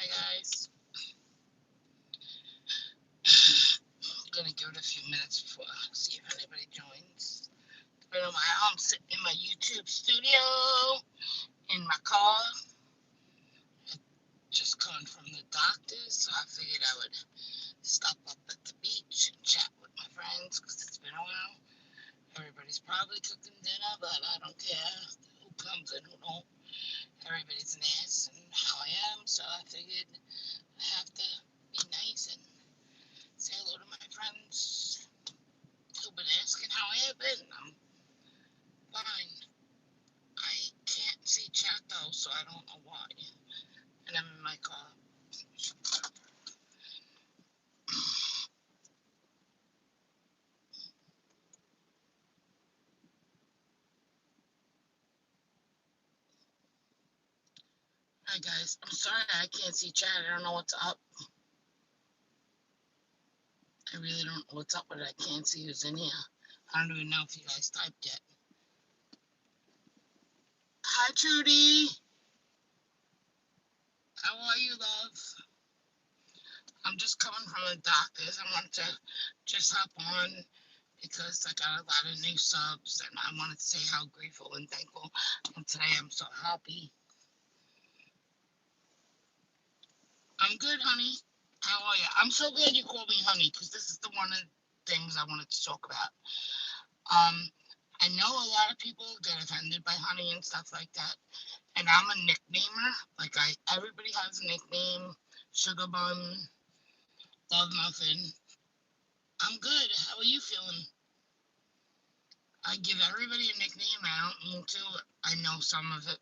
Hi guys. I'm gonna give it a few minutes before see if anybody joins. But I'm sitting in my YouTube studio in my car. Just coming from the doctor's, so I figured I would stop up at the beach and chat with my friends because it's been a while. Everybody's probably cooking dinner, but I don't care who comes and who don't. Everybody's nice and how I am, so I figured I have to be nice and say hello to my friends who've been asking how I have been. I'm fine. I can't see chat though, so I don't know why. And I'm in my car. Hi guys. I'm sorry I can't see chat. I don't know what's up. I really don't know what's up with it. I can't see who's in here. I don't even know if you guys typed yet. Hi Trudy. How are you, love? I'm just coming from the doctor's. I wanted to just hop on because I got a lot of new subs and I wanted to say how grateful and thankful. And today I'm so happy. I'm good, honey. How are you? I'm so glad you called me honey because this is the one of the things I wanted to talk about. Um, I know a lot of people get offended by honey and stuff like that, and I'm a nicknamer. Like everybody has a nickname. Sugar bun, love muffin. I'm good. How are you feeling? I give everybody a nickname. I don't mean to. I know some of it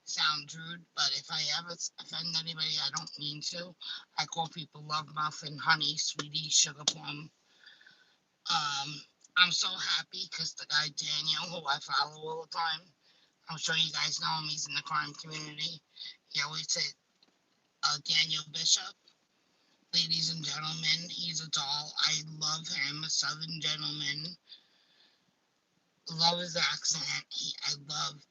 sounds rude, but if I ever offend anybody, I don't mean to. I call people love muffin, honey, sweetie, sugar plum. Um, I'm so happy because the guy Daniel, who I follow all the time, I'm sure you guys know him. He's in the crime community. He always said, Daniel Bishop, ladies and gentlemen, he's a doll. I love him, a Southern gentleman. Love his accent.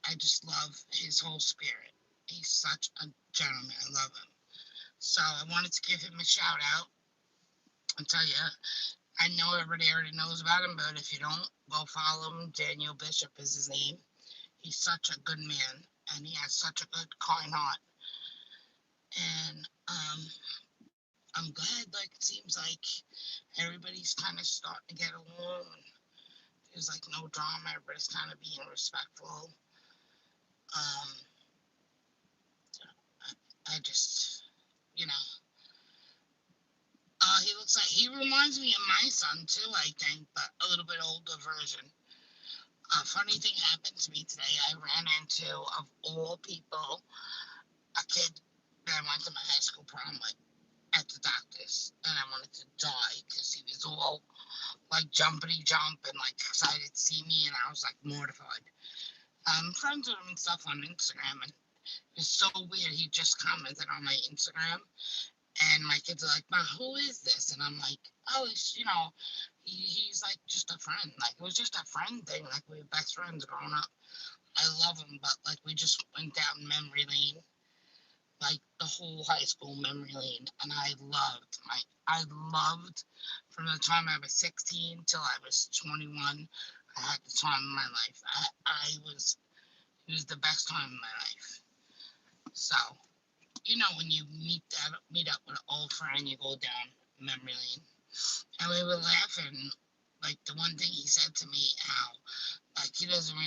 I just love his whole spirit. He's such a gentleman. I love him. So I wanted to give him a shout out and tell you, I know everybody already knows about him, but if you don't, go follow him. Daniel Bishop is his name. He's such a good man, and he has such a good, kind heart. And I'm glad. Like it seems like everybody's kind of starting to get along. And there's like no drama. Everybody's kind of being respectful. Um, I just, you know, he reminds me of my son too. I think, but a little bit older version. A funny thing happened to me today. I ran into, of all people, a kid that I went to my high school prom with at the doctor's, and I wanted to die because he was all like jumpity jump and like excited to see me, and I was like mortified. I'm friends with him and stuff on Instagram, and it's so weird. He just commented on my Instagram, and my kids are like, "Ma, who is this?" And I'm like, "Oh, he's like just a friend. Like it was just a friend thing. Like we were best friends growing up. I love him, but like we just went down memory lane, like the whole high school memory lane, and I loved from the time I was 16 till I was 21. I had the time of my life. It was the best time of my life. So when you meet up with an old friend, you go down memory lane, and we were laughing. Like the one thing he said to me, how like he doesn't.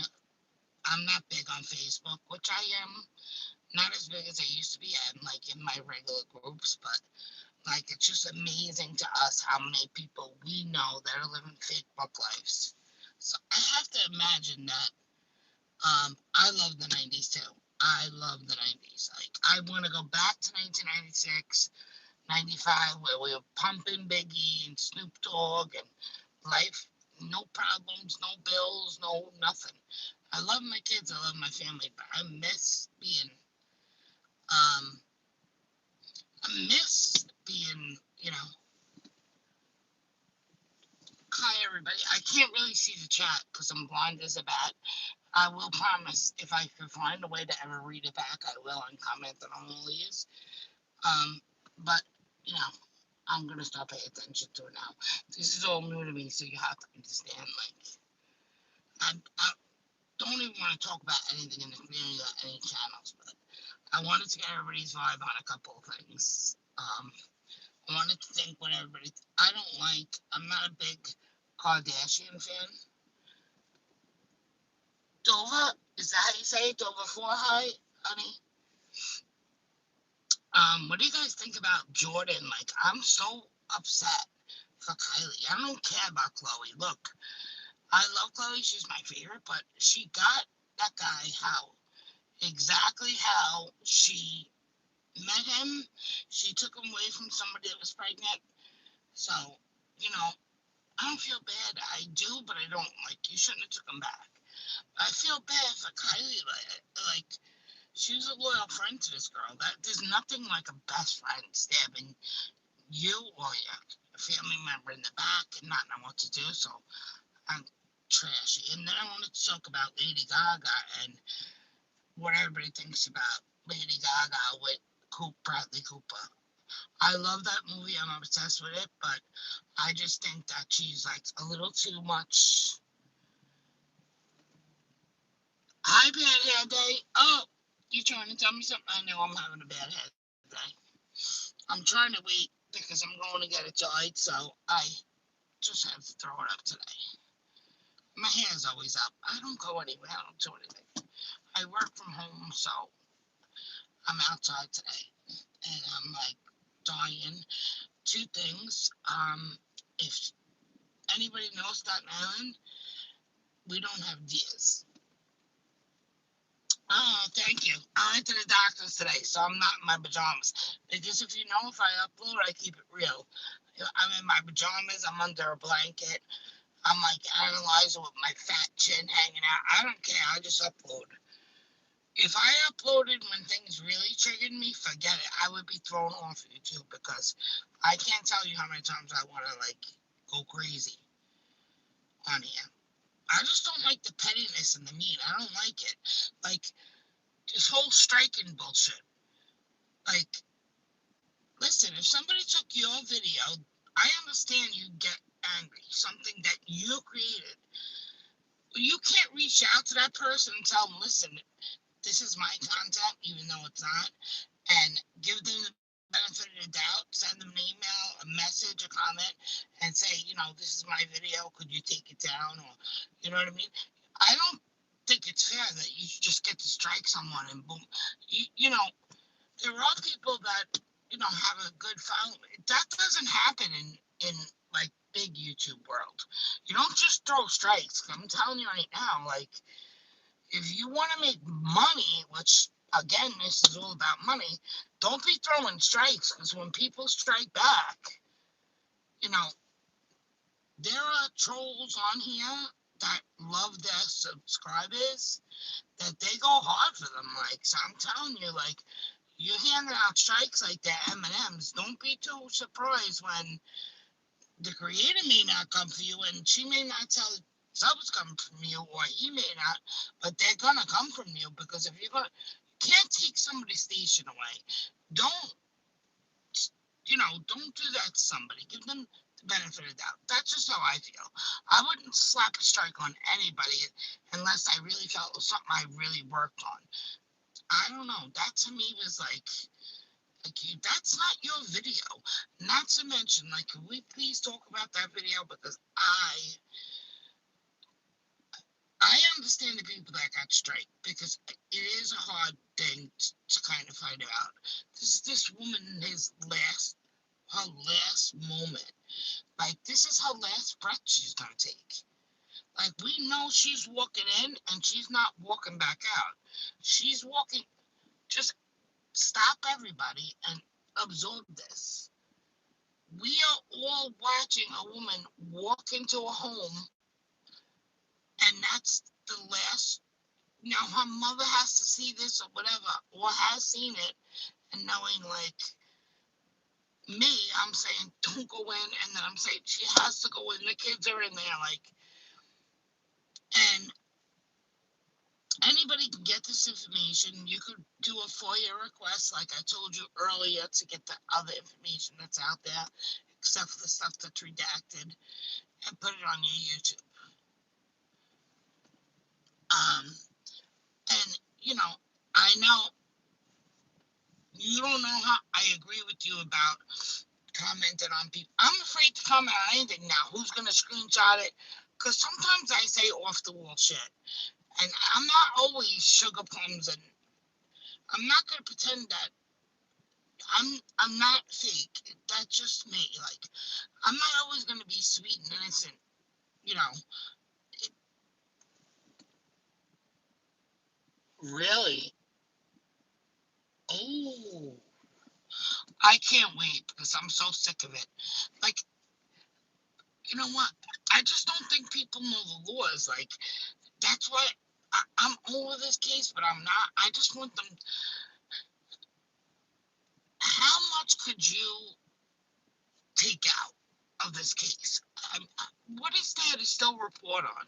I'm not big on Facebook, which I am not as big as I used to be. I'm like in my regular groups, but like it's just amazing to us how many people we know that are living fake book lives. So I have to imagine that. I love the '90s too. I love the '90s. Like I want to go back to 1996, '95, where we were pumping Biggie and Snoop Dogg and life, no problems, no bills, no nothing. I love my kids. I love my family, but um, I miss being, hi everybody. I can't really see the chat because I'm blind as a bat. I will promise if I can find a way to ever read it back, I will and comment on all these. But you know, I'm gonna start paying attention to it now. This is all new to me, so you have to understand. Like, I don't even want to talk about anything in the community or any channels, but I wanted to get everybody's vibe on a couple of things. I wanted to think what everybody. I don't like. I'm not a big Kardashian fan. Dover, is that how you say it? Dover four high, honey. What do you guys think about Jordan? Like, I'm so upset for Kylie. I don't care about Chloe. Look, I love Chloe. She's my favorite, but she got that guy how exactly how she met him. She took him away from somebody that was pregnant. So, you know, I don't feel bad. I do, but I don't. Like, you shouldn't have took him back. I feel bad for Kylie. Like she was a loyal friend to this girl. That there's nothing like a best friend stabbing you or your family member in the back and not know what to do. So I'm trashy. And then I wanted to talk about Lady Gaga and what everybody thinks about Lady Gaga with Bradley Cooper. I love that movie. I'm obsessed with it, but I just think that she's like a little too much. Hi, bad hair day. Oh, you trying to tell me something? I know I'm having a bad hair day. I'm trying to wait because I'm going to get it dyed, so I just have to throw it up today. My hair is always up. I don't go anywhere. I don't do anything. I work from home, so I'm outside today, and I'm like dying. Two things. If anybody knows Staten Island, we don't have deers. Oh, thank you. I went to the doctor's today, so I'm not in my pajamas. Because if you know, if I upload, I keep it real. I'm in my pajamas. I'm under a blanket. I'm like analyzing with my fat chin hanging out. I don't care. I just upload. If I uploaded when things really triggered me, forget it. I would be thrown off YouTube because I can't tell you how many times I want to like go crazy on here. I just don't like the pettiness and the mean. I don't like it. Like this whole striking bullshit. Like, listen, if somebody took your video, I understand you get angry, something that you created. You can't reach out to that person and tell them, listen, this is my content, even though it's not, and give them the benefit of the doubt, send them an email, a message, a comment, and say, this is my video, could you take it down? Or, you know what I mean? I don't think it's fair that you just get to strike someone and boom. There are people that have a good following. That doesn't happen in like big YouTube world. You don't just throw strikes. I'm telling you right now, like if you want to make money, which again this is all about money, don't be throwing strikes because when people strike back, you know there are trolls on here that love their subscribers that they go hard for them. Like so, I'm telling you, like you're handing out strikes like that, M&Ms. Don't be too surprised when the creator may not come for you, and she may not tell subs come from you, or he may not, but they're gonna come from you because if you're gonna, you can't take somebody's station away. Don't don't do that to somebody. Give them the benefit of the doubt. That's just how I feel. I wouldn't slap a strike on anybody unless I really felt it was something I really worked on. I don't know. That to me was like that's not your video. Not to mention, like, can we please talk about that video because I understand the people that got straight because it is a hard thing to kind of find out. This woman her last moment. Like this is her last breath she's gonna take. Like we know she's walking in and she's not walking back out. She's walking. Just stop everybody and absorb this. We are all watching a woman walk into a home, and that's the last. Now her mother has to see this or whatever, or has seen it, and knowing like me, I'm saying don't go in, and then I'm saying she has to go in. The kids are in there, like, and Anybody can get this information. You could do a FOIA request, like I told you earlier, to get the other information that's out there, except for the stuff that's redacted, and put it on your YouTube. Um, and I know you don't know how I agree with you about commenting on people. I'm afraid to comment on anything now. Who's gonna screenshot it? Because sometimes I say off the wall shit, and I'm not always sugar plums, and I'm not gonna pretend that I'm not fake. That's just me. Like, I'm not always gonna be sweet and innocent. You know, really. Oh, I can't wait because I'm so sick of it. Like, you know what? I just don't think people know the laws. Like, that's why I'm over this case, but I'm not. I just want them. How much could you take out of this case? What is there to still report on?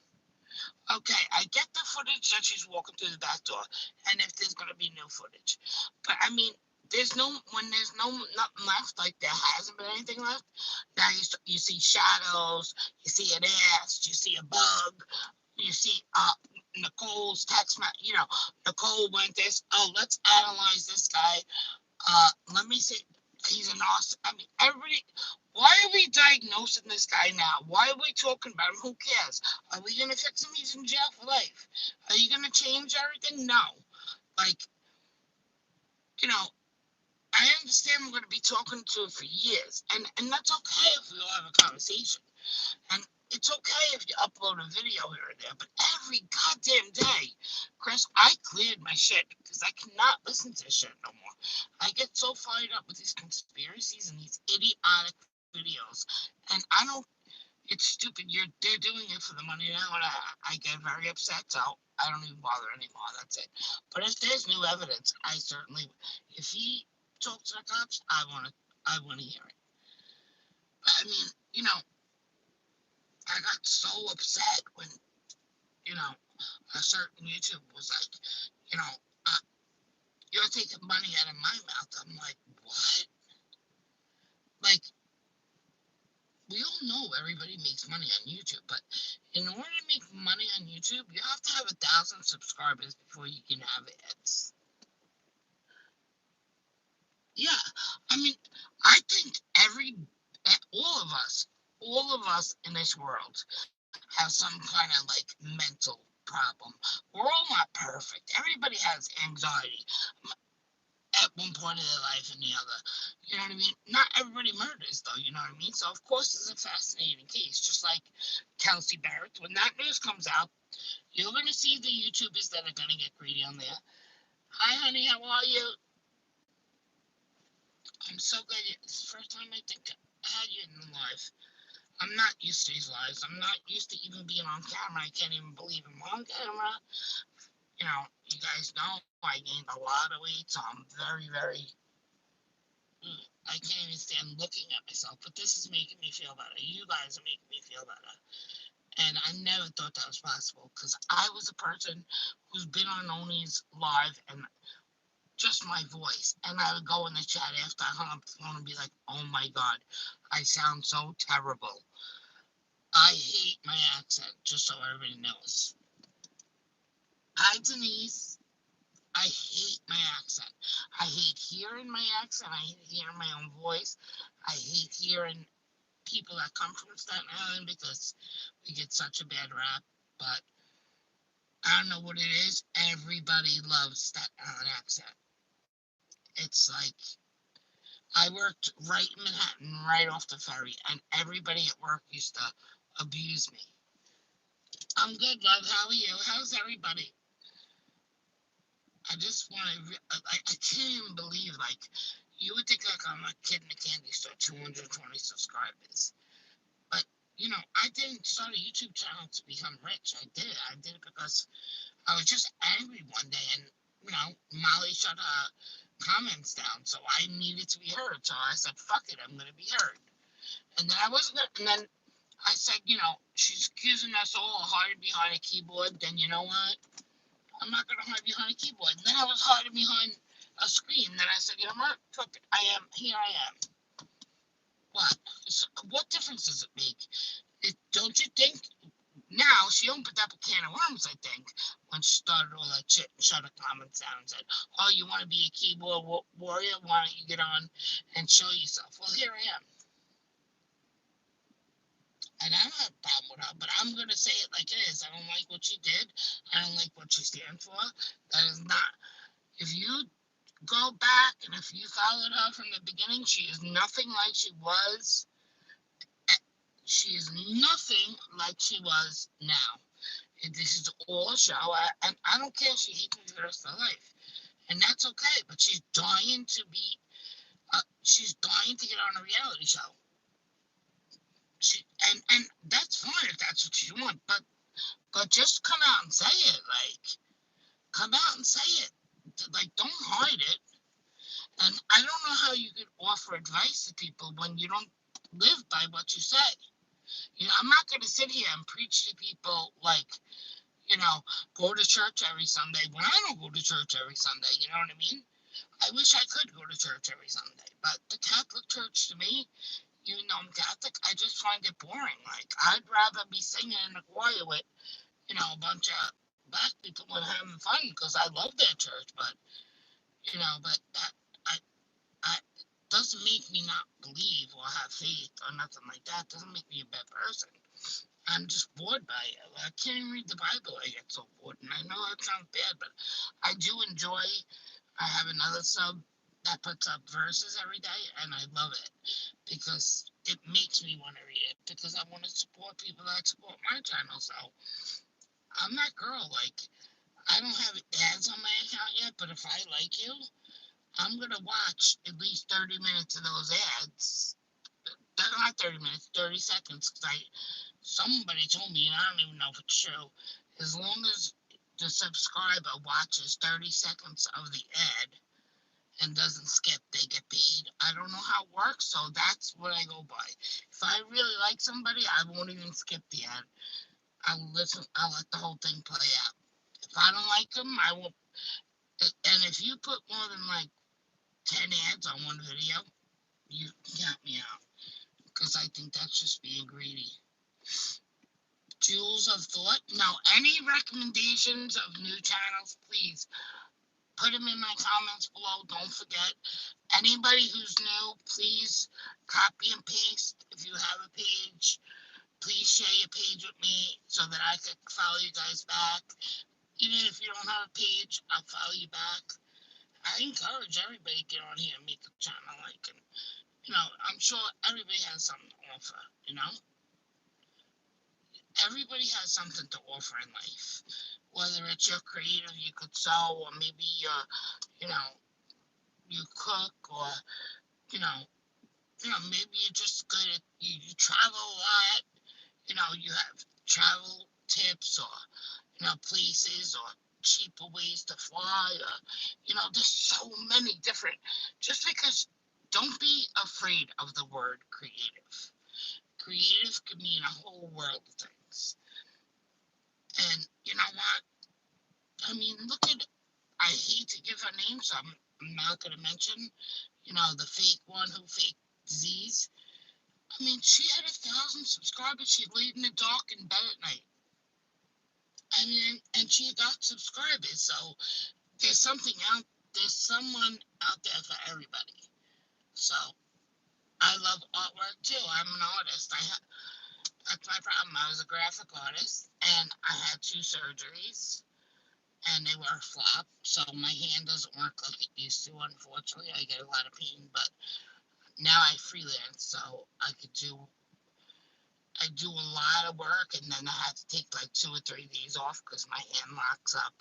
Okay, I get the footage that she's walking through the back door, and if there's going to be new footage. But I mean, there's no nothing left, like there hasn't been anything left. Now you see shadows, you see an ass, you see a bug, you see Nicole's text. Nicole went this. Oh, let's analyze this guy. Let me see. He's an awesome. I mean, everybody. Why are we diagnosing this guy now? Why are we talking about him? Who cares? Are we gonna fix him? He's in jail for life. Are you gonna change everything? No. Like, you know, I understand we're gonna be talking to him for years, and that's okay if we all have a conversation. And it's okay if you upload a video here or there, but every goddamn day, Chris, I cleared my shit because I cannot listen to this shit no more. I get so fired up with these conspiracies and these idiotic videos, and I don't. It's stupid. They're doing it for the money now, and I get very upset. So I don't even bother anymore. That's it. But if there's new evidence, I certainly. If he talks to the cops, I want to hear it. But I mean, I got so upset when you know, a certain YouTube was like, you know, uh, you're taking money out of my mouth. I'm like, what? Like, we all know everybody makes money on YouTube, but in order to make money on YouTube, you have to have 1,000 subscribers before you can have ads. Yeah, I mean, I think all of us in this world have some kind of like mental problem. We're all not perfect. Everybody has anxiety at one point of their life and the other. You know what I mean? Not everybody murders, though. You know what I mean? So of course it's a fascinating case, just like Kelsey Barrett. When that news comes out, you're going to see the YouTubers that are going to get greedy on there. Hi, honey. How are you? I'm so good. It's the first time I think I had you in the live. I'm not used to these lives. I'm not used to even being on camera. I can't even believe I'm on camera. You guys know I gained a lot of weight, so I'm very, very I can't even stand looking at myself, but this is making me feel better. You guys are making me feel better. And I never thought that was possible because I was a person who's been on Oni's live and just my voice. And I would go in the chat after I hung up the phone and be like, oh my God, I sound so terrible. I hate my accent, just so everybody knows. Hi, Denise. I hate my accent. I hate hearing my accent. I hate hearing my own voice. I hate hearing people that come from Staten Island because we get such a bad rap. But I don't know what it is. Everybody loves Staten Island accent. It's like I worked right in Manhattan, right off the ferry, and everybody at work used to abuse me. I'm good, love. How are you? How's everybody? I just want to. I can't even believe you would think like I'm a kid in a candy store, 220 subscribers. But I didn't start a YouTube channel to become rich. I did. I did it because I was just angry one day, and Molly shut her comments down, so I needed to be heard. So I said, "Fuck it, I'm gonna be heard." And then I wasn't. And then I said, she's accusing us all of hiding behind a keyboard. Then you know what? I'm not going to hide behind a keyboard. And then I was hiding behind a screen. Then I said, you know what? Fuck it. Here I am. What? What difference does it make? Don't you think? Now, she opened up a can of worms, I think, when she started all that shit and shut her comments down and said, oh, you want to be a keyboard warrior? Why don't you get on and show yourself? Well, here I am. And I don't have a problem with her, but I'm going to say it like it is. I don't like what she did. I don't like what she stands for. That is not. If you go back and if you followed her from the beginning, she is nothing like she was. She is nothing like she was now. And this is all a show. And I don't care if she hates me for the rest of her life. And that's okay. But she's dying to get on a reality show. And that's fine if that's what you want. But just come out and say it. Like, come out and say it. Like, don't hide it. And I don't know how you could offer advice to people when you don't live by what you say. I'm not going to sit here and preach to people like, go to church every Sunday when I don't go to church every Sunday. You know what I mean? I wish I could go to church every Sunday, but the Catholic Church to me, even though I'm Catholic, I just find it boring. Like, I'd rather be singing in a choir with, a bunch of black people and having fun because I love their church, but that I I doesn't make me not believe or have faith or nothing like that. Doesn't make me a bad person. I'm just bored by it. I can't even read the Bible. I get so bored, and I know that sounds bad, but I do enjoy. I have another sub that puts up verses every day, and I love it because it makes me want to read it because I want to support people that support my channel. So I'm that girl. Like, I don't have ads on my account yet, but if I like you, I'm gonna watch at least 30 minutes of those ads. Not 30 minutes, 30 seconds. Because somebody told me, and I don't even know if it's true. As long as the subscriber watches 30 seconds of the ad and doesn't skip, they get paid. I don't know how it works, so that's what I go by. If I really like somebody, I won't even skip the ad. I'll listen. I'll let the whole thing play out. If I don't like them, I will. And if you put more than like 10 ads on one video, you count me out because I think that's just being greedy. Jewels of thought. Now, any recommendations of new channels, please put them in my comments below. Don't forget. Anybody who's new, please copy and paste. If you have a page, please share your page with me so that I can follow you guys back. Even if you don't have a page, I'll follow you back. I encourage everybody to get on here and make a channel. I'm sure everybody has something to offer, Everybody has something to offer in life. Whether it's you're creative, you could sew, or maybe you cook, or, maybe you're just good at, you travel a lot, you have travel tips or, places or cheaper ways to fly, or, there's so many different, just because, don't be afraid of the word creative. Creative can mean a whole world of things. And you know what? I mean, look at, I hate to give her name, so I'm not going to mention, the fake one who faked disease. I mean, she had 1,000 subscribers. She laid in the dark in bed at night. I mean, and she got subscribers. So there's someone out there for everybody. So I love artwork too. I'm an artist. That's my problem. I was a graphic artist and I had 2 surgeries and they were a flop. So my hand doesn't work like it used to, unfortunately. I get a lot of pain, but now I freelance, so I do a lot of work, and then I have to take like 2 or 3 days off because my hand locks up,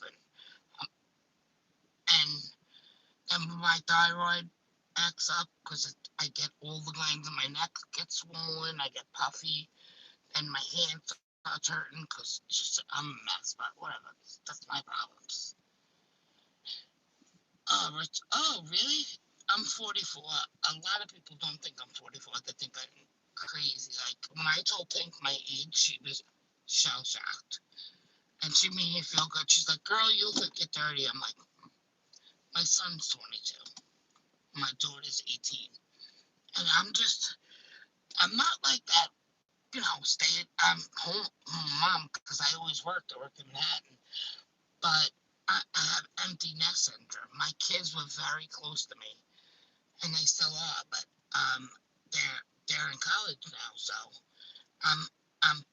and my thyroid acts up because I get all the glands in my neck get swollen, I get puffy, and my hand starts hurting because I'm a mess, but whatever. That's my problems. Oh, Rich. Oh, really? I'm 44. A lot of people don't think I'm 44. They think I'm crazy. Like, when I told Pink my age, she was shell shocked. And she made me feel good. She's like, girl, you look like you're 30. I'm like, my son's 22. My daughter's 18. And I'm not like that, stay at home mom because I always worked. I worked in Manhattan. But I have empty nest syndrome. My kids were very close to me, and they still are. But um, they're in college now, so I'm I'm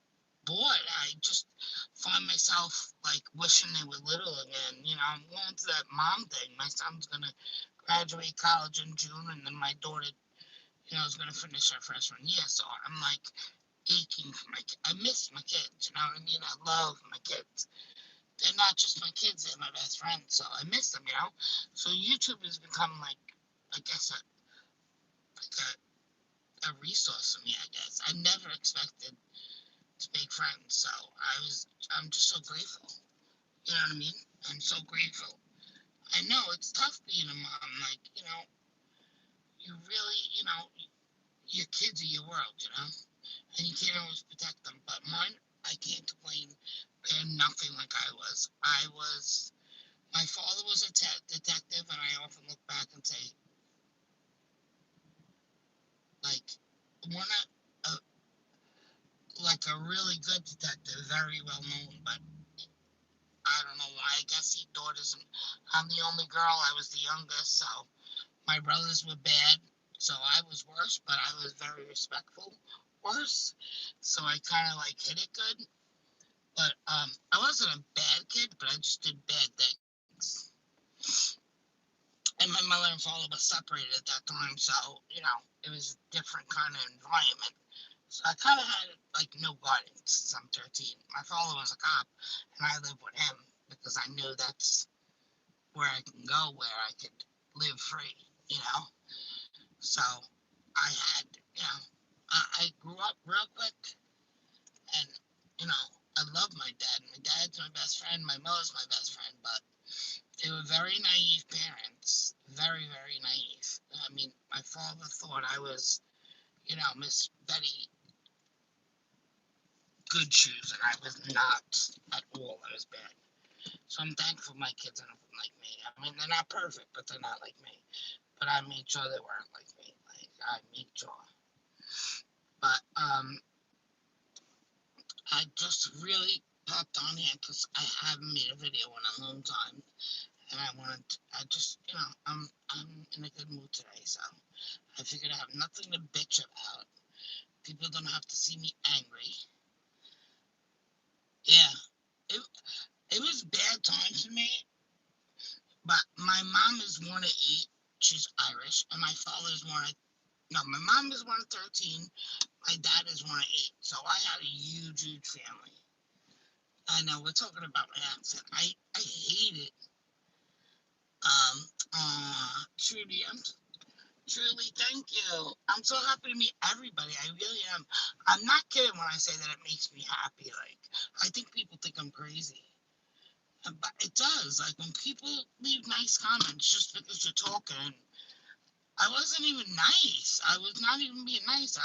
bored. I just find myself like wishing they were little again. I'm going to that mom thing. My son's gonna graduate college in June, and then my daughter, is gonna finish her freshman year. So I'm like aching for my kids. I miss my kids. You know what I mean? I love my kids. They're not just my kids; they're my best friends. So I miss them. So YouTube has become like, I guess, a resource for me. I guess I never expected to make friends. So I'm just so grateful. You know what I mean? I'm so grateful. I know it's tough being a mom. Like, you really, your kids are your world, and you can't always protect them. But mine, I can't complain. They're nothing like I was. My father was a detective, and I often look back and say, like, one like a really good detective, very well known, but I don't know why. I guess he thought I'm the only girl. I was the youngest, so my brothers were bad, so I was worse, but I was very respectful. Worse, so I kind of like hit it good. But I wasn't a bad kid, but I just did bad things. And my mother and father were separated at that time, so it was a different kind of environment. So I kind of had like no guidance since I'm 13. My father was a cop, and I lived with him because I knew that's where I can go, where I could live free, you know. So I had, I grew up real quick, and I love my dad. My dad's my best friend. My mother's my best friend, but they were very naive parents, very very naive. I mean, my father thought I was, Miss Betty Good Shoes, and I was not at all. I was bad. So I'm thankful my kids are nothing like me. I mean, they're not perfect, but they're not like me. But I made sure they weren't like me. Like I made sure. But I just really popped on here because I haven't made a video in a long time, and I wanted. I just, I'm in a good mood today, so I figured I have nothing to bitch about. People don't have to see me angry. Yeah, it it was bad times for me, but my mom is 1 of 8. She's Irish, and my father is one of no. My mom is 1 of 13. My dad is 1 of 8. So I had a huge, huge family. I know we're talking about my accent. I hate it. Trudy, truly, thank you. I'm so happy to meet everybody. I really am. I'm not kidding when I say that it makes me happy. Like, I think people think I'm crazy. But it does. Like, when people leave nice comments just because you're talking, I wasn't even nice. I was not even being nice.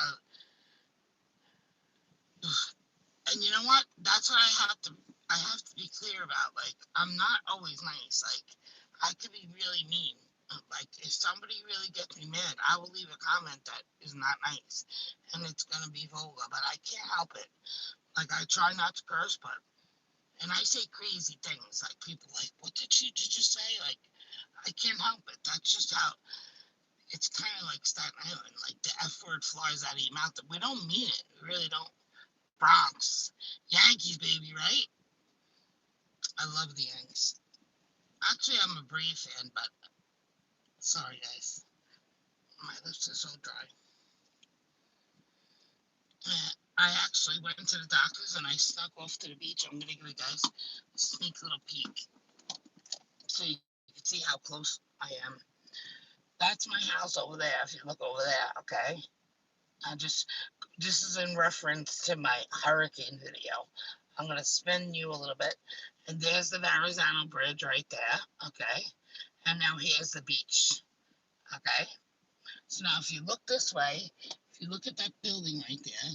And you know what? That's what I have to be clear about. Like, I'm not always nice. Like, I could be really mean. Like, if somebody really gets me mad, I will leave a comment that is not nice, and it's gonna be vulgar. But I can't help it. Like, I try not to curse, but and I say crazy things. Like, people like, what did she just say? Like, I can't help it. That's just how. It's kind of like Staten Island. Like, the F word flies out of your mouth. We don't mean it. We really don't. Bronx. Yankees, baby, right? I love the Yanks. Actually, I'm a Brave fan, but sorry, guys. My lips are so dry. I actually went to the doctor's and I snuck off to the beach. I'm going to give you guys a sneak little peek so you can see how close I am. That's my house over there, if you look over there, okay? This is in reference to my hurricane video. I'm going to spin you a little bit. And there's the Verrazano Bridge right there, okay? And now here's the beach, okay? So now if you look this way, if you look at that building right there,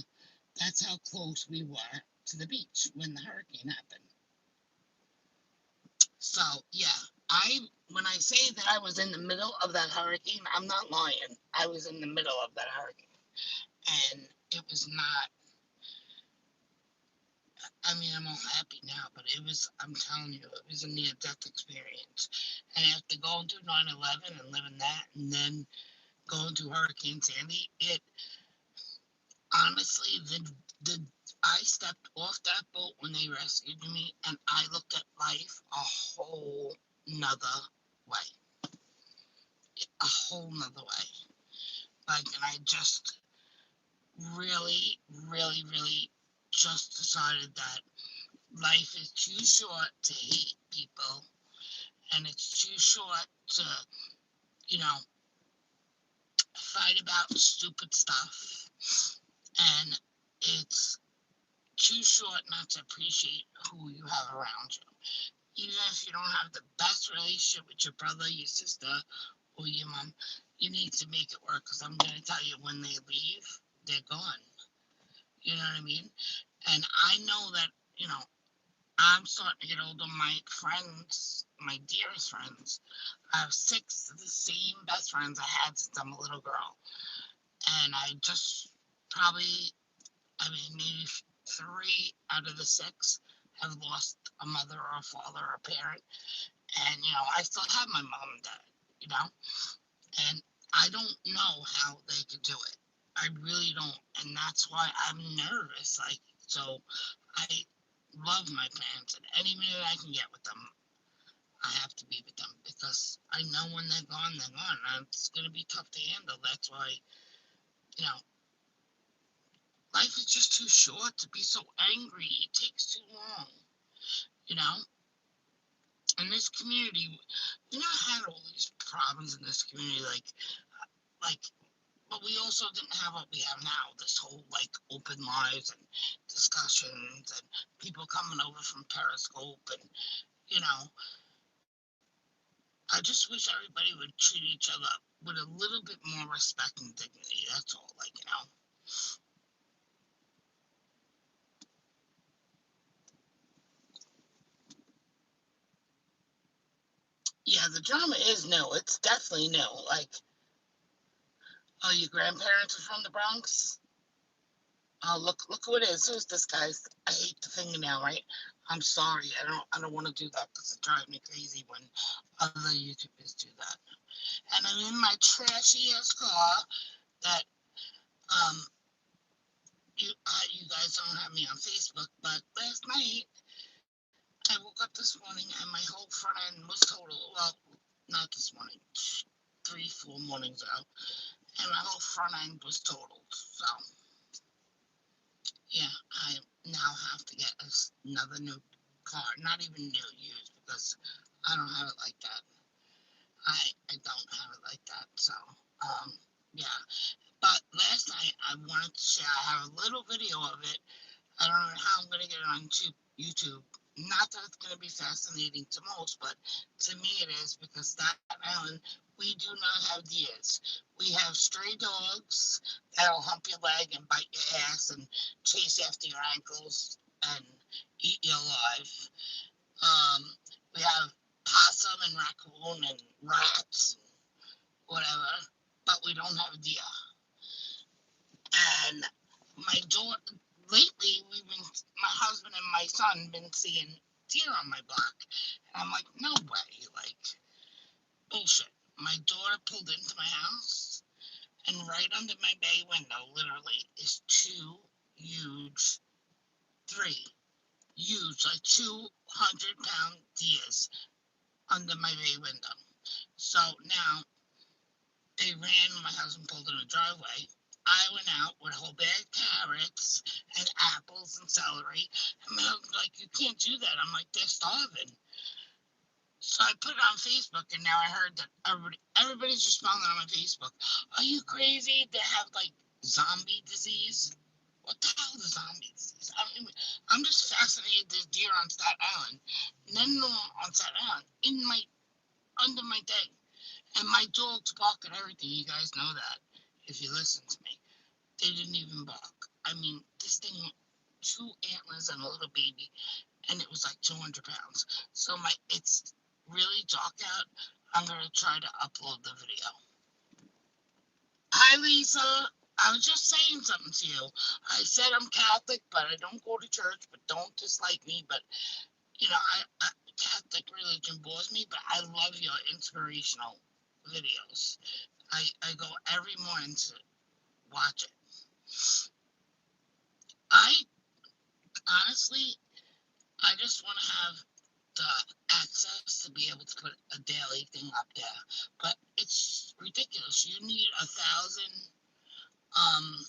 that's how close we were to the beach when the hurricane happened. So yeah, I when I say that I was in the middle of that hurricane, I'm not lying. I was in the middle of that hurricane, and it was not. I mean, I'm all happy now, but it was. I'm telling you, it was a near-death experience. And after going through 9/11 and living that, and then going through Hurricane Sandy, it honestly the I stepped off that boat when they rescued me, and I looked at life a whole nother way, a whole nother way. Like, and I just really, really, really just decided that life is too short to hate people, and it's too short to, you know, fight about stupid stuff, and it's too short not to appreciate who you have around you. Even if you don't have the best relationship with your brother, your sister, or your mom, you need to make it work. Because I'm going to tell you, when they leave, they're gone. You know what I mean? And I know that, you know, I'm starting to get older. My friends, my dearest friends, I have six of the same best friends I had since I'm a little girl. And I just probably, I mean, maybe three out of the six have lost a mother or a father or a parent. And, you know, I still have my mom and dad, you know, and I don't know how they could do it. I really don't. And that's why I'm nervous. Like, so I love my parents, and any minute I can get with them, I have to be with them because I know when they're gone, they're gone. And it's going to be tough to handle. That's why, you know, life is just too short to be so angry. It takes too long, you know? In this community, you know, I had all these problems in this community, like, but we also didn't have what we have now. This whole like open lives and discussions and people coming over from Periscope, and you know, I just wish everybody would treat each other with a little bit more respect and dignity. That's all. Like, you know. Yeah, the drama is new. It's definitely new. Like, oh, your grandparents are from the Bronx. Oh, look who it is. Who's this guy? I hate the fingernail, right? I'm sorry. I don't want to do that because it drives me crazy when other YouTubers do that. And I'm in my trashy ass car that um you guys don't have me on Facebook, but last night I woke up this morning and my whole front end was total. Well, not this morning, 3, 4 mornings ago, and my whole front end was totaled. So yeah, I now have to get another new car. Not even new, used, because I don't have it like that. I don't have it like that. So yeah. But last night I wanted to share. I have a little video of it. I don't know how I'm gonna get it on YouTube. Not that it's gonna be fascinating to most, but to me it is, because Staten Island, we do not have deers. We have stray dogs that'll hump your leg and bite your ass and chase after your ankles and eat you alive. Um, we have possum and raccoon and rats and whatever, but we don't have deer. And my daughter, lately, my husband and my son been seeing deer on my block. And I'm like, no way, like, bullshit. My daughter pulled into my house, and right under my bay window, literally, is two huge, three huge, like 200-pound deers under my bay window. So now they ran, my husband pulled in the driveway. I went out with a whole bag of carrots and apples and celery. And my husband's like, you can't do that. I'm like, they're starving. So I put it on Facebook, and now I heard that everybody's responding on my Facebook. Are you crazy? They have like zombie disease. What the hell is zombie disease? I'm just fascinated. There's deer on Staten Island, none on Staten Island, in my under my thing. And my dogs bark at everything. You guys know that if you listen to me. They didn't even bark. I mean, this thing, two antlers and a little baby, and it was like 200 pounds. So it's really dark out. I'm gonna try to upload the video. Hi, Lisa. I was just saying something to you. I said I'm Catholic, but I don't go to church. But don't dislike me. But Catholic religion bores me. But I love your inspirational videos. I go every morning to watch it. I honestly, I just want to have the access to be able to put a daily thing up there. But it's ridiculous. You need 1,000. Um.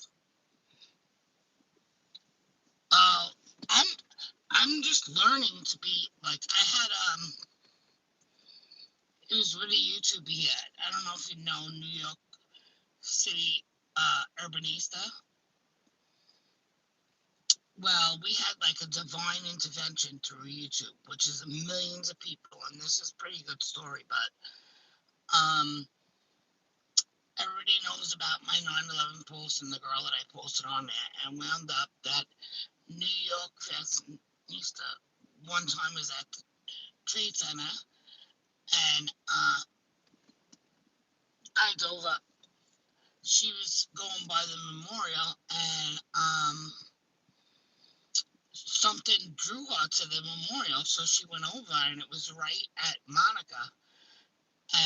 Uh. I'm. I'm just learning to be like I had. It was with a YouTube he had. I don't know if you know New York City Urbanista. Well, we had like a divine intervention through YouTube, which is millions of people, and this is a pretty good story. But everybody knows about my 9/11 post and the girl that I posted on there, and wound up that New York Fashionista one time was at the Trade Center, and I dove up. She was going by the memorial, and something drew her to the memorial, so she went over, and it was right at Monica,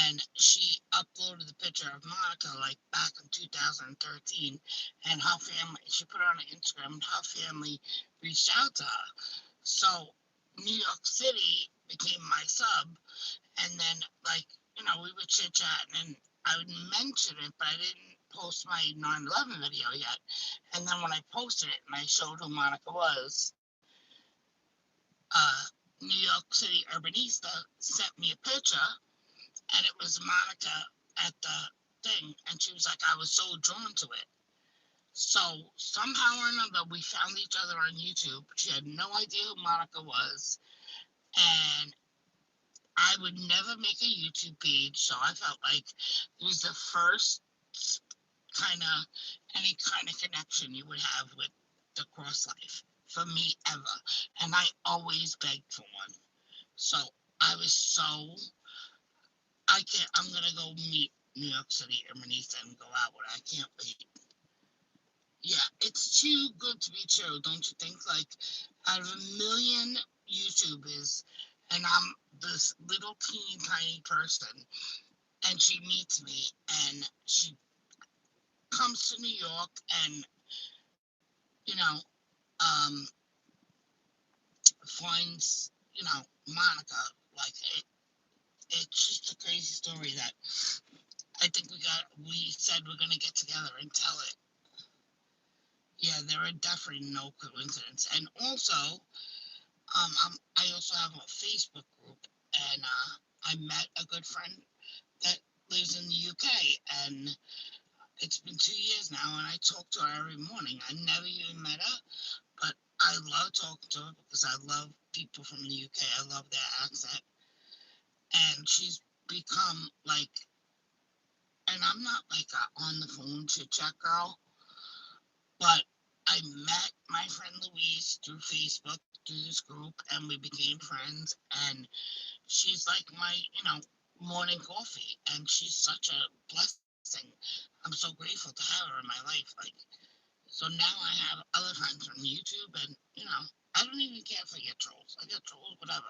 and she uploaded the picture of Monica like back in 2013, and her family. She put it on Instagram, and her family reached out to her. So New York City became my sub, and then like we would chit chat, and I would mention it, but I didn't post my 9/11 video yet. And then when I posted it and I showed who Monica was, uh, New York City Urbanista sent me a picture, and it was Monica at the thing, and she was like, I was so drawn to it. So somehow or another, we found each other on YouTube. She had no idea who Monica was, and I would never make a YouTube page, so I felt like it was the first kind of any kind of connection you would have with the cross life for me ever, and I always begged for one. So I was so I can't. I'm gonna go meet New York City Urbanista and go out with. I can't wait. Yeah, it's too good to be true, don't you think? Like, out of a million YouTubers, and I'm this little teeny tiny person, and she meets me, and she comes to New York, and you know, um, finds Monica. Like, it's just a crazy story that I think we said we're gonna get together and tell it. Yeah, there are definitely no coincidence. And also, I also have a Facebook group, and I met a good friend that lives in the UK, and it's been 2 years now, and I talk to her every morning. I never even met her, but I love talking to her because I love people from the UK. I love their accent, and she's become like, and I'm not like a on the phone chit chat girl, but I met my friend Louise through Facebook, through this group, and we became friends. And she's like my, morning coffee. And she's such a blessing. I'm so grateful to have her in my life. Like, so now I have other friends from YouTube, and, I don't even care if I get trolls. I get trolls, whatever.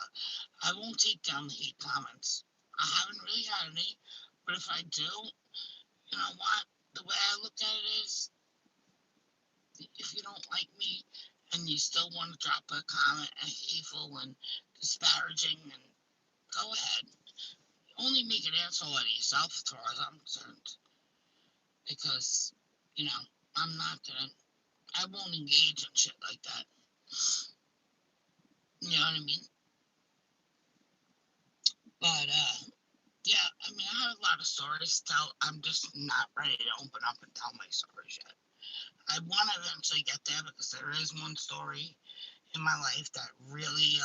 I won't take down the hate comments. I haven't really had any, but if I do, you know what? The way I look at it is, if you don't like me and you still want to drop a comment and hateful and disparaging, and go ahead. Only make an asshole out of yourself as far as I'm concerned. Because, you know, I won't engage in shit like that. You know what I mean? But, yeah, I mean, I have a lot of stories to tell. I'm just not ready to open up and tell my stories yet. I want to eventually get there because there is one story in my life that really,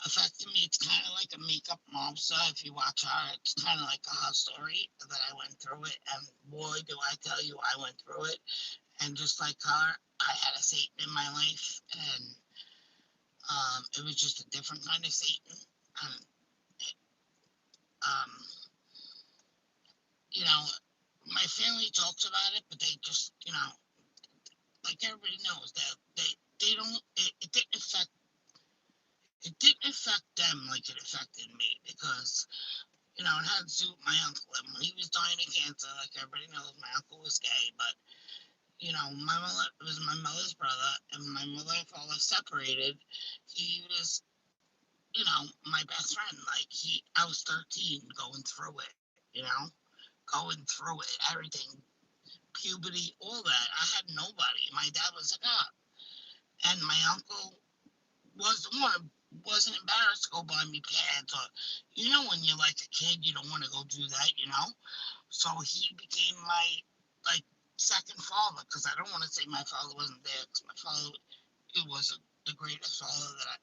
affected me. It's kind of like a makeup mobster. If you watch her, it's kind of like a story that I went through it. And boy, do I tell you, I went through it. And just like her, I had a Satan in my life. And It was just a different kind of Satan. And, um, you know, my family talks about it, but they just, like everybody knows that they don't. It didn't affect them like it affected me because it had to do with my uncle. And when he was dying of cancer, like everybody knows, my uncle was gay, but my mother it was my mother's brother, and my mother and father separated. He was, my best friend. Like I was 13, going through it, going through it, everything, puberty, all that. I had nobody. My dad was a cop, and my uncle was the one wasn't embarrassed to go buy me pads or when you're like a kid you don't want to go do that. So he became my like second father, because I don't want to say my father wasn't there, because my father, it was the greatest father that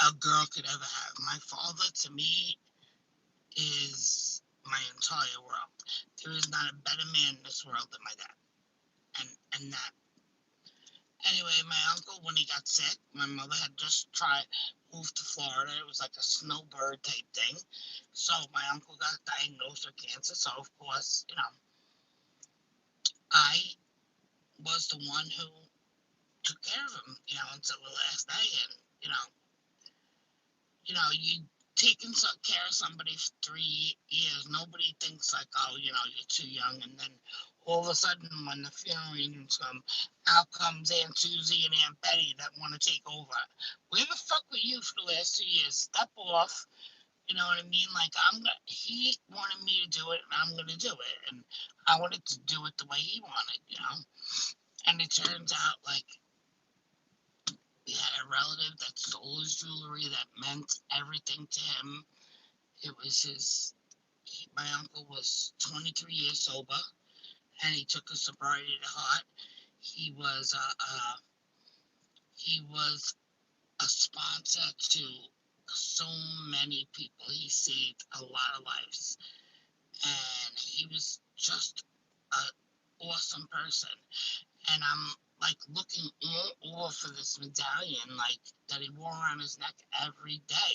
a girl could ever have. My father to me is my entire world. There is not a better man in this world than my dad. And that Anyway, my uncle, when he got sick, my mother had just tried moved to Florida. It was like a snowbird type thing. So my uncle got diagnosed with cancer. So of course, I was the one who took care of him, until the last day. And you taking care of somebody for 3 years. Nobody thinks like, oh, you're too young. And then all of a sudden, when the funeral reunions come, out comes Aunt Susie and Aunt Betty that want to take over. Where the fuck were you for the last 2 years? Step off. You know what I mean? Like he wanted me to do it, and I'm gonna do it, and I wanted to do it the way he wanted. And it turns out like we had a relative that stole his jewelry that meant everything to him. It was my uncle was 23 years sober, and he took his sobriety to heart. He was he was a sponsor to so many people. He saved a lot of lives, and he was just an awesome person. And I'm like looking all over for this medallion, like that he wore around his neck every day.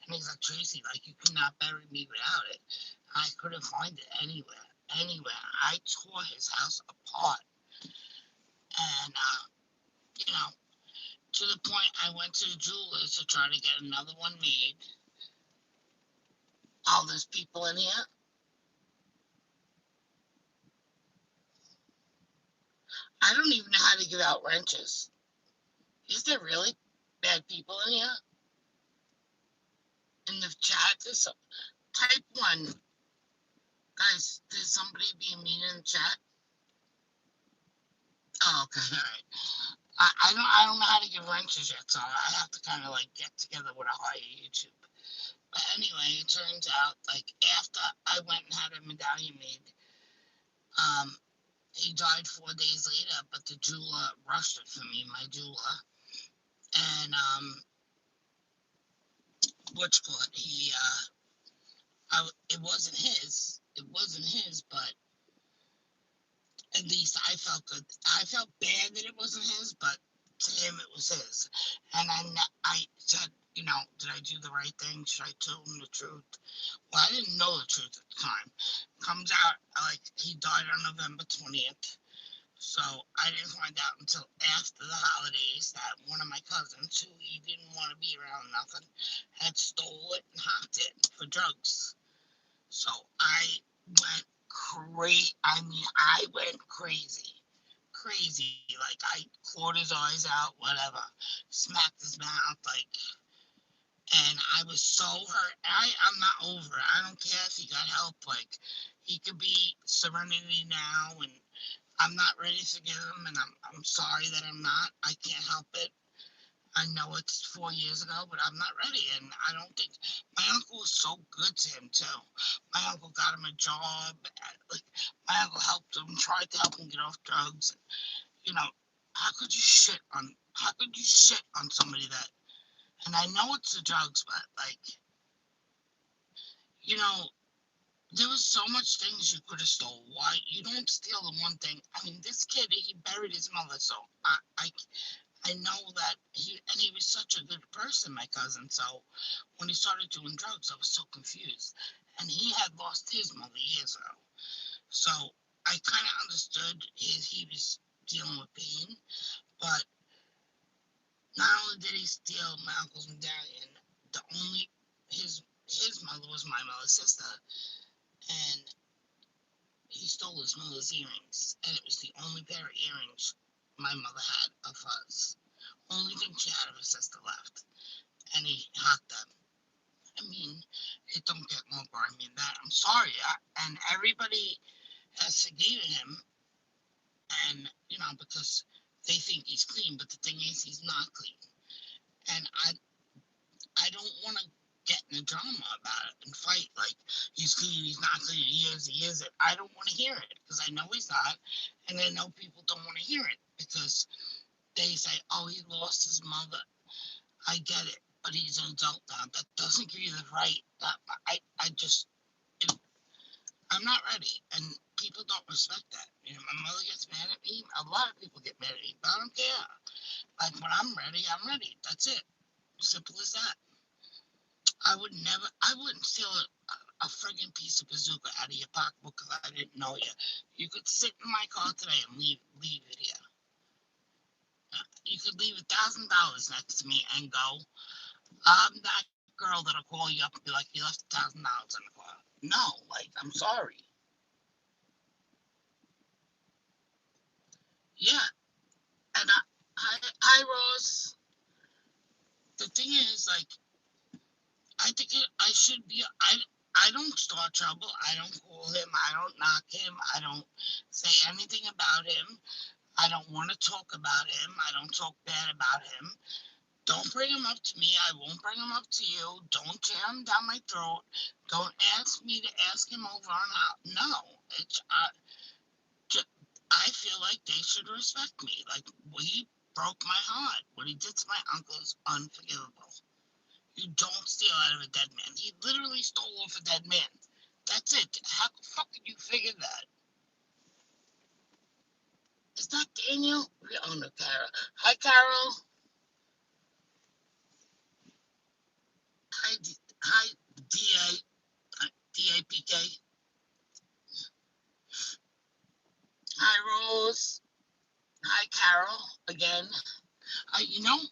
And he's like, Tracy, like you could not bury me without it. I couldn't find it anywhere. Anywhere. I tore his house apart. And you know, to the point I went to the jewelers to try to get another one made. All those people in here. I don't even know how to give out wrenches. Is there really bad people in here? In the chat, there's type one. Guys, there's somebody being mean in the chat. Oh, okay, all right. I don't know how to give wrenches yet, so I have to kind of like get together with a higher YouTube. But anyway, it turns out like after I went and had a medallion made, um, he died 4 days later. But the jeweler rushed it for me, my jeweler, and what's called it wasn't his. It wasn't his, but at least I felt good. I felt bad that it wasn't his, but to him it was his. And I said, did I do the right thing? Should I tell him the truth? Well, I didn't know the truth at the time. Comes out like he died on November 20th. So I didn't find out until after the holidays that one of my cousins, who he didn't want to be around nothing, had stole it and hocked it for drugs. So I went crazy. I mean, I went crazy. Crazy. Like, I clawed his eyes out, whatever. Smacked his mouth, like, and I was so hurt. I'm not over it. I don't care if he got help. Like, he could be surrendering me now, and I'm not ready to forgive him, and I'm sorry that I'm not. I can't help it. I know it's 4 years ago, but I'm not ready. And I don't think my uncle was so good to him too. My uncle got him a job. Like my uncle helped him, tried to help him get off drugs. You know, how could you shit on somebody that? And I know it's the drugs, but like you know, there was so much things you could have stole. Why you don't steal the one thing? I mean, this kid he buried his mother, so I I know that he was such a good person, my cousin. So when he started doing drugs, I was so confused. And he had lost his mother years ago. So I kind of understood he was dealing with pain. But not only did he steal my uncle's medallion, the only his mother was my mother's sister, and he stole his mother's earrings, and it was the only pair of earrings my mother had of hers. Only thing she had of her sister left, and he hacked them. I mean, it don't get more grimy than that. I'm sorry, and everybody has forgiven him, and because they think he's clean, but the thing is, he's not clean, and I don't want to get in a drama about it and fight like he's clean, he's not clean, he is it. I don't want to hear it because I know he's not, and I know people don't want to hear it because they say, "Oh, he lost his mother." I get it, but he's an adult now. That doesn't give you the right. I just, I'm not ready, and people don't respect that. My mother gets mad at me. A lot of people get mad at me, but I don't care. Like when I'm ready, I'm ready. That's it. Simple as that. I wouldn't steal a friggin' piece of bazooka out of your pocketbook because I didn't know you. You could sit in my car today and leave it here. You could leave $1,000 next to me and go, I'm that girl that'll call you up and be like, you left $1,000 in the car. No, like, I'm sorry. Yeah, and Rose, the thing is, like, I should be, I don't start trouble. I don't call him. I don't knock him. I don't say anything about him. I don't want to talk about him. I don't talk bad about him. Don't bring him up to me. I won't bring him up to you. Don't tear him down my throat. Don't ask me to ask him over and out. No, just, I feel like they should respect me. Like he broke my heart. What he did to my uncle is unforgivable. You don't steal out of a dead man. He literally stole off a dead man. That's it. How the fuck did you figure that? Is that Daniel? Oh no, Carol. Hi, Carol. Hi, hi, DAPK. Hi, Rose. Hi, Carol. Again.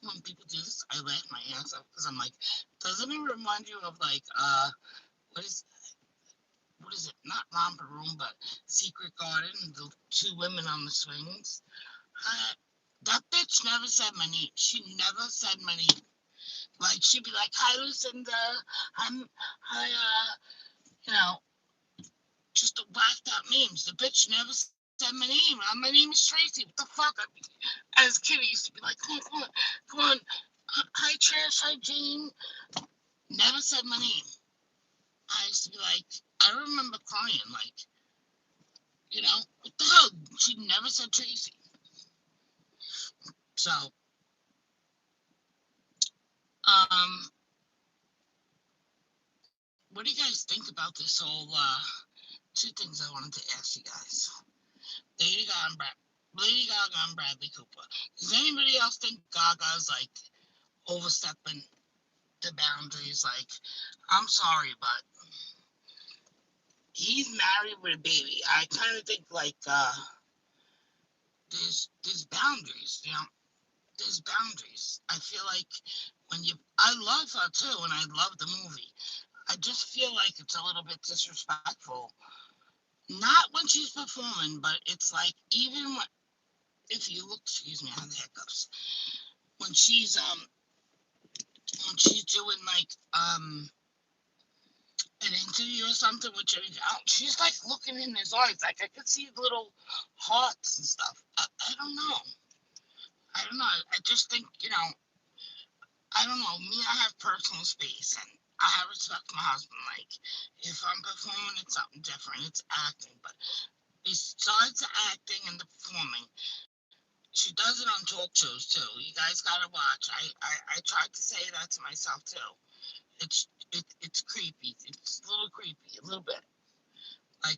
When people do this, I laugh my ass off because I'm like, doesn't it remind you of like, what is what is it? Not Romper Room, but Secret Garden. The two women on the swings. Uh, that bitch never said my name. She never said my name. Like she'd be like, "Hi, Lucinda. Hi, you know, just the whacked out names. The bitch never said my name. My name is Tracy. What the fuck? As a kid, I used to be like, come on. Hi, Trish. Hi, Jane. Never said my name. I used to be like, I remember crying, like, what the hell? She never said Tracy. So, um, what do you guys think about this whole, two things I wanted to ask you guys. Lady Gaga and, Lady Gaga and Bradley Cooper. Does anybody else think Gaga's, like, overstepping the boundaries? Like, I'm sorry, but he's married with a baby. I kind of think, like, there's boundaries, there's boundaries. I feel like I love her too, and I love the movie. I just feel like it's a little bit disrespectful. Not when she's performing, but it's like even if you look, excuse me, I have the hiccups. When she's doing like an interview or something with Jimmy Fallon, she's like looking in his eyes, like I could see little hearts and stuff. I don't know. I don't know. I just think I don't know. Me, I have personal space, and I have respect for my husband. Like, if I'm performing, it's something different. It's acting, but besides the acting and the performing, she does it on talk shows too. You guys gotta watch. I tried to say that to myself too. It's creepy. It's a little creepy, a little bit. Like,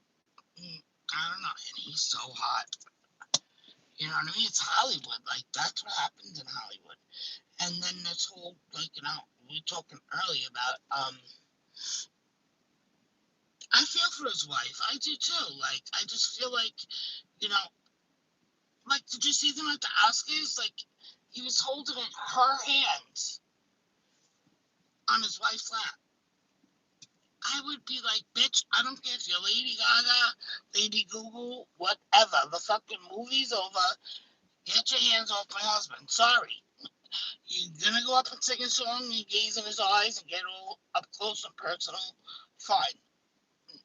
I don't know. And he's so hot. You know what I mean? It's Hollywood. Like, that's what happens in Hollywood. And then this whole, like, we were talking earlier about, I feel for his wife. I do too. Like, I just feel like, you know, like, did you see them at the Oscars? Like, he was holding her hands on his wife's lap. I would be like, bitch, I don't care if you're Lady Gaga, Lady Google, whatever. The fucking movie's over. Get your hands off my husband. Sorry. You're gonna go up and sing a song and gaze in his eyes and get all up close and personal. Fine.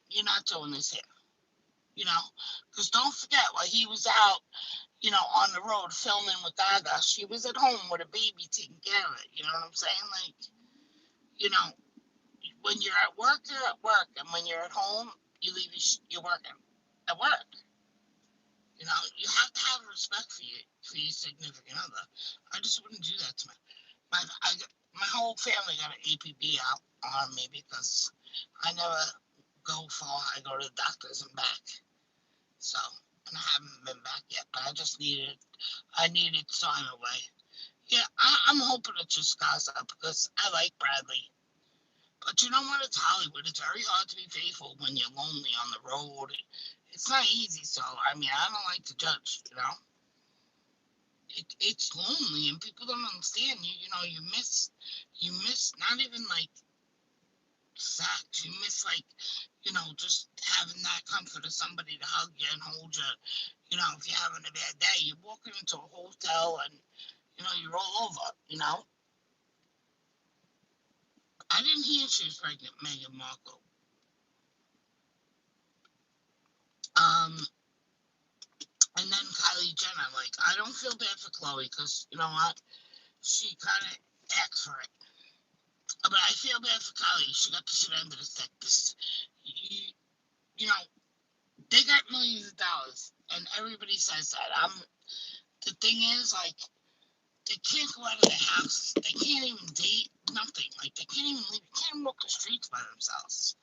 You're not doing this here. You know? Because don't forget, while he was out, on the road filming with Gaga, she was at home with a baby taking care of it. You know what I'm saying? Like, you know, when you're at work, you're at work. And when you're at home, you're working at work. You have to have respect for your significant other. I just wouldn't do that to my I, my whole family got an APB out on me because I never go far. I go to the doctors and back. So, and I haven't been back yet, but I needed time away. Yeah, I'm hoping it just goes up because I like Bradley. But you know what? It's Hollywood. It's very hard to be faithful when you're lonely on the road. It's not easy. So, I mean, I don't like to judge, it's lonely and people don't understand you. You miss not even like sex. You miss like, just having that comfort of somebody to hug you and hold you. If you're having a bad day, you're walking into a hotel and you roll over. I didn't hear she was pregnant, Meghan Markle. Um, and then Kylie Jenner. Like, I don't feel bad for Chloe because you know what? She kind of asked for it. But I feel bad for Kylie. She got the shit end of the stick. This is, you, you know, they got millions of dollars, and everybody says that. The thing is, like, they can't go out of the house. They can't even date. Nothing. Like, they can't even leave. They can't walk the streets by themselves.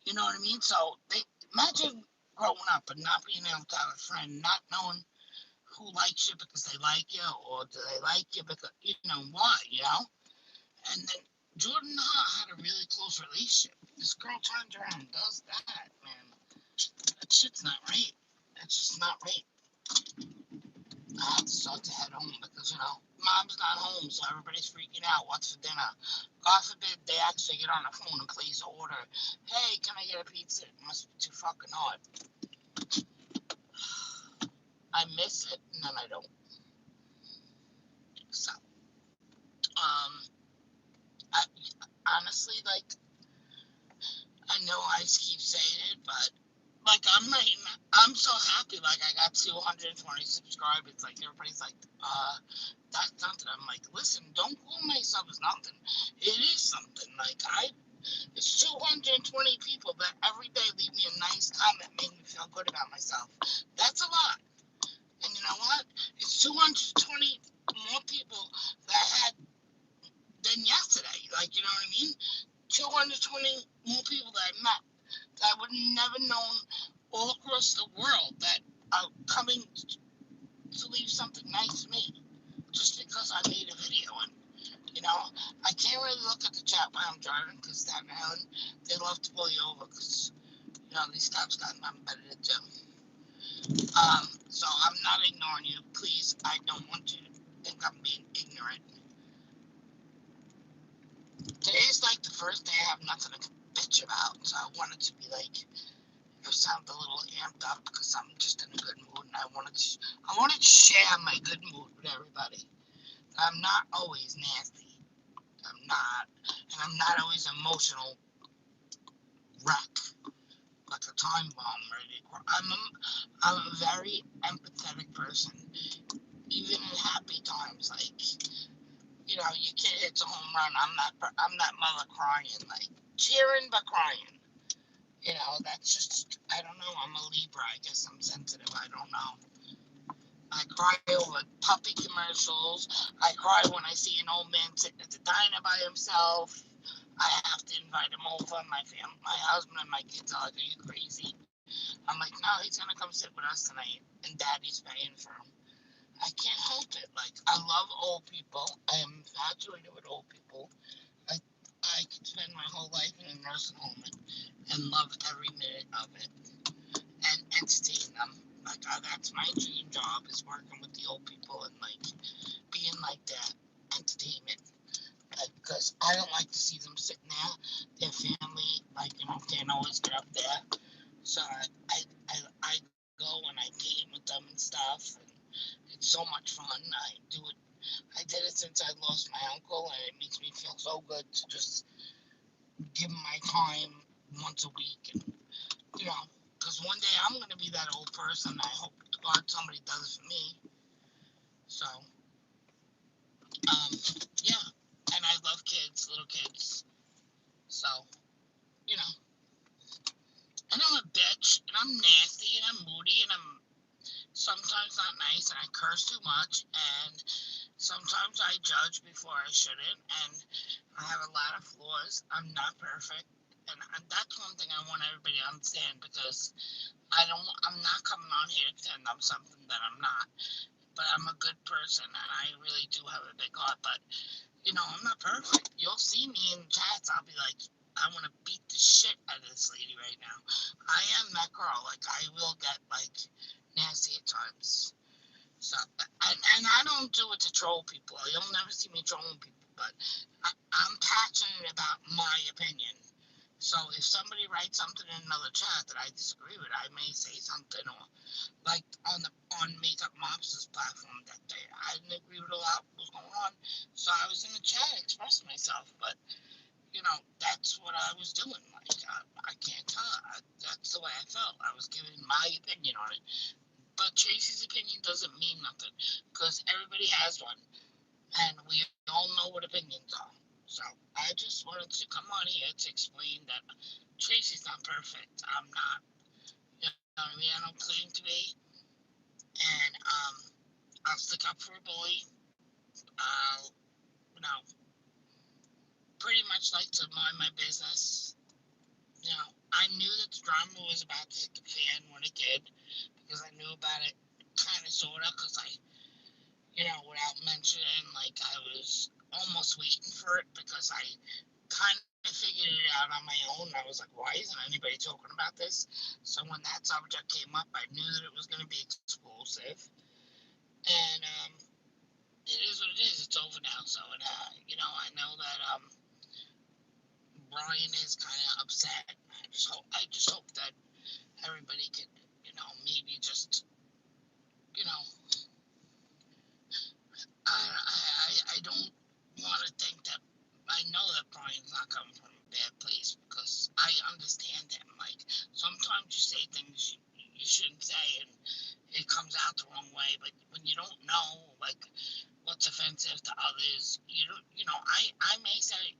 You know what I mean? So they imagine growing up and not being able to have a friend, not knowing who likes you because they like you, or do they like you because why? And then Jordan and Ha had a really close relationship. This girl turns around and does that, man. That shit's not right. That's just not right. I have to start to head home because, mom's not home, so everybody's freaking out. What's for dinner? God forbid they actually get on the phone and place an order. Hey, can I get a pizza? It must be too fucking hard. I miss it, and then I don't. So, I, honestly, like, I know I keep saying it, but like I'm so happy. Like I got 220 subscribers. Like everybody's like, that's nothing. I'm like, listen, don't call myself as nothing. It is something. Like it's 220 people that every day leave me a nice comment, make me feel good about myself. That's a lot. And you know what? It's 220 more people that had than yesterday. Like, you know what I mean? 220 more people that I met that I would never known all across the world that are coming to leave something nice to me just because I made a video. And, I can't really look at the chat while I'm driving because Staten Island, they love to pull you over because, these cops got nothing better to do. So I'm not ignoring you. Please, I don't want you to think I'm being ignorant. Today's like the first day I have nothing to bitch about, so I wanted to be like, I sound a little amped up because I'm just in a good mood, and I wanted to share my good mood with everybody. I'm not always nasty. I'm not, and I'm not always emotional wreck like a time bomb ready to cry. I'm a very empathetic person, even in happy times. Like your kid hits a home run. I'm that mother crying, like cheering but crying. That's just, I don't know. I'm a Libra. I guess I'm sensitive. I don't know. I cry over puppy commercials. I cry when I see an old man sitting at the diner by himself. I have to invite him over. My husband and my kids are like, "Are you crazy?" I'm like, "No, he's gonna come sit with us tonight, and Daddy's paying for him." I can't help it. Like, I love old people. I am infatuated with old people. I I could spend my whole life in a nursing home and love every minute of it and entertain them. Like, that's my dream job, is working with the old people and like being like that entertainment. Like, because I don't like to see them sitting there. Their family, like, can't always get up there. So I go and I game with them and stuff. And it's so much fun. I do it. I did it since I lost my uncle, and it makes me feel so good to just give him my time once a week. And, you know, because one day I'm going to be that old person. I hope to God somebody does it for me. So, um, yeah. And I love kids, little kids. So, you know, and I'm a bitch, and I'm nasty, and I'm moody, and I'm sometimes not nice, and I curse too much, and sometimes I judge before I shouldn't, and I have a lot of flaws. I'm not perfect, and that's one thing I want everybody to understand, because I'm not coming on here to pretend I'm something that I'm not. But I'm a good person, and I really do have a big heart. But I'm not perfect. You'll see me in chats. I'll be like, I want to beat the shit out of this lady right now. I am that girl. Like, I will get like nasty at times. So, and I don't do it to troll people. You'll never see me trolling people. But I'm passionate about my opinion. So if somebody writes something in another chat that I disagree with, I may say something, or like on Makeup Mobster's platform that day, I didn't agree with a lot of what was going on. So I was in the chat expressing myself, but that's what I was doing. Like, I can't tell. That's the way I felt. I was giving my opinion on it. But Tracy's opinion doesn't mean nothing, because everybody has one, and we all know what opinions are. So I just wanted to come on here to explain that Tracy's not perfect. I'm not. You know what I mean? I don't claim to be, and I'll stick up for a bully. I'll, you know, pretty much like to mind my business. I knew that the drama was about to hit the fan when it did, because I knew about it kind of sort of, because without mentioning, like, I was almost waiting for it, because I kind of figured it out on my own. I was like, why isn't anybody talking about this? So when that subject came up, I knew that it was going to be explosive. And it is what it is. It's over now. So, and, I know that Brian is kind of upset. I just hope that everybody could, maybe just, you know, I don't want to think that. I know that Brian's not coming from a bad place, because I understand him. Like, sometimes you say things you shouldn't say, and it comes out the wrong way. But when you don't know, like, what's offensive to others, I may say,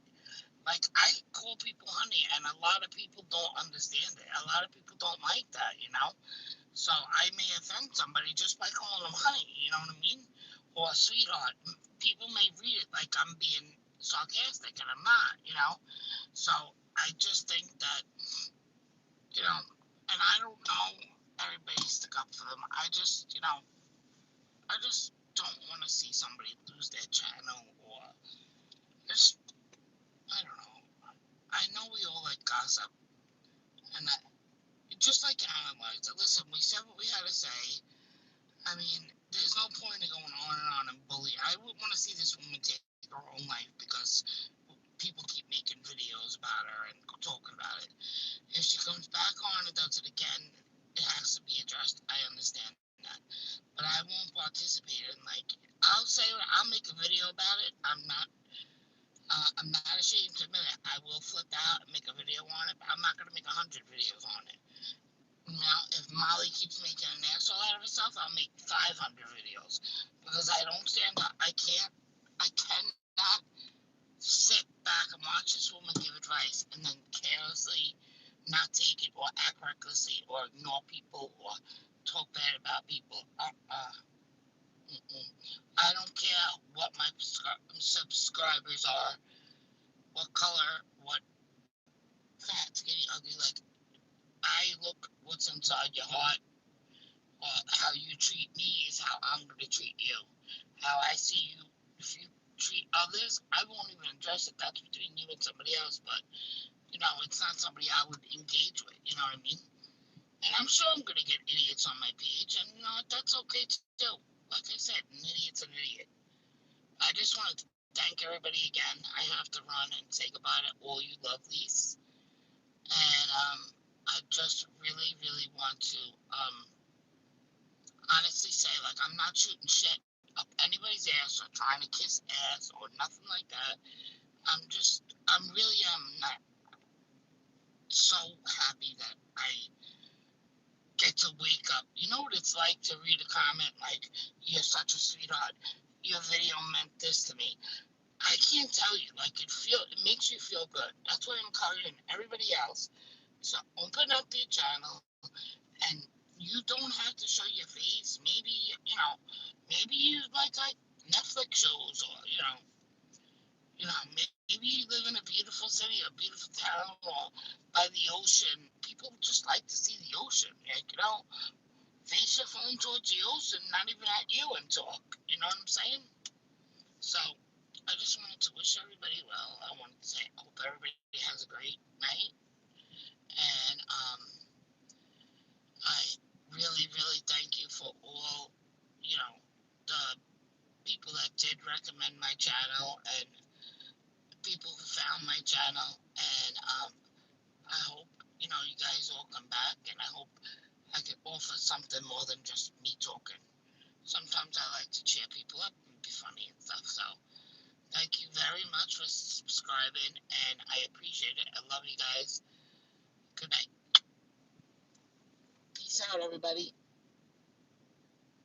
like, I call people honey, and a lot of people don't understand it. A lot of people don't like that. So I may offend somebody just by calling them honey, you know what I mean? Or sweetheart. People may read it like I'm being sarcastic, and I'm not. So I just think that, and I don't know everybody stick up for them. I just don't want to see somebody lose their channel, or just, I don't know. I know we all like gossip, and just like analyze it. Listen, we said what we had to say. I mean, there's no point in going on and bully. I would want to see this woman take her own life, because people keep making videos about her and talking about it. If she comes back on and does it again, it has to be addressed. I understand that. But I won't participate in, like, I'll make a video about it. I'm not ashamed to admit it. I will flip out and make a video on it, but I'm not going to make 100 videos on it. Now, if Molly keeps making an asshole out of herself, I'll make 500 videos, because I don't stand up. I cannot sit back and watch this woman give advice and then carelessly not take it, or act recklessly, or ignore people, or talk bad about people. Mm-mm. I don't care what my subscribers are, what color, what fat, skinny, ugly. Like, I look what's inside your heart. How you treat me is is how I'm going to treat you. How I see you, if you treat others, I won't even address it. That's between you and somebody else. But, it's not somebody I would engage with. You know what I mean? And I'm sure I'm going to get idiots on my page. And, that's okay too. Like I said, an idiot's an idiot. I just wanted to thank everybody again. I have to run and say goodbye to all you lovelies. And I just really, really want to honestly say, like, I'm not shooting shit up anybody's ass or trying to kiss ass or nothing like that. I'm really not so happy that I get to wake up. You know what it's like to read a comment like, "You're such a sweetheart. Your video meant this to me." I can't tell you. Like, it makes you feel good. That's why I'm encouraging everybody else. So open up your channel, and you don't have to show your face. Maybe you like Netflix shows, or maybe you live in a beautiful city, a beautiful town, or by the ocean. People just like to see the ocean. Like, face your phone towards the ocean, not even at you, and talk. You know what I'm saying? So I just wanted to wish everybody well. I wanted to say I hope everybody has a great night. And I really, really thank you for all, the people that did recommend my channel and people who found my channel. And I hope, you guys all come back, and I hope I can offer something more than just me talking. Sometimes I like to cheer people up and be funny and stuff. So thank you very much for subscribing, and I appreciate it. I love you guys. Good night. Peace out, everybody.